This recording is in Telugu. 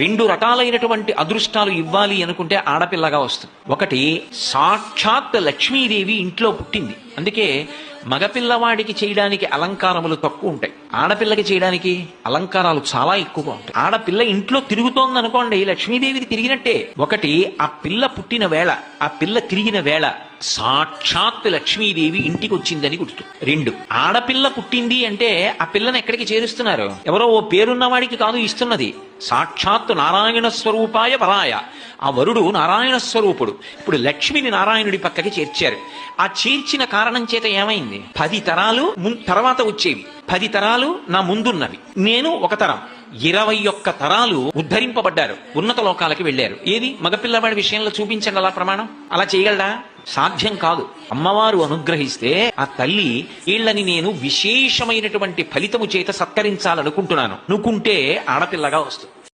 రెండు రకాలైనటువంటి అదృష్టాలు ఇవ్వాలి అనుకుంటే ఆడపిల్లగా వస్తుంది. ఒకటి, సాక్షాత్ లక్ష్మీదేవి ఇంట్లో పుట్టింది, అందుకే మగపిల్లవాడికి చేయడానికి అలంకారములు తక్కువ ఉంటాయి, ఆడపిల్లకి చేయడానికి అలంకారాలు చాలా ఎక్కువగా ఉంటాయి. ఆడపిల్ల ఇంట్లో తిరుగుతోంది అనుకోండి, లక్ష్మీదేవికి తిరిగినట్టే. ఒకటి, ఆ పిల్ల పుట్టిన వేళ, ఆ పిల్ల తిరిగిన వేళ సాక్షాత్ లక్ష్మీదేవి ఇంటికి వచ్చిందని గుర్తు. రెండు, ఆడపిల్ల పుట్టింది అంటే ఆ పిల్లని ఎక్కడికి చేరుస్తున్నారు? ఎవరో ఓ పేరున్నవాడికి కాదు ఇస్తున్నది, సాక్షాత్ నారాయణ స్వరూపాయ వరాయ. ఆ వరుడు నారాయణ స్వరూపుడు. ఇప్పుడు లక్ష్మిని నారాయణుడి పక్కకి చేర్చారు. ఆ చేర్చిన కారణం చేత ఏమైంది? 10 తరాలు తర్వాత వచ్చేవి, 10 తరాలు నా ముందున్నవి, నేను ఒక తరం, 21 తరాలు ఉద్ధరింపబడ్డారు, ఉన్నత లోకాలకి వెళ్ళారు. ఏది మగపిల్లవాడి విషయంలో చూపించండి అలా ప్రమాణం. అలా చేయగలడా? సాధ్యం కాదు. అమ్మవారు అనుగ్రహిస్తే ఆ తల్లి వీళ్ళని నేను విశేషమైనటువంటి ఫలితము చేత సత్కరించాలనుకుంటున్నాను అనుకుంటే ఆడపిల్లగా వస్తుంది.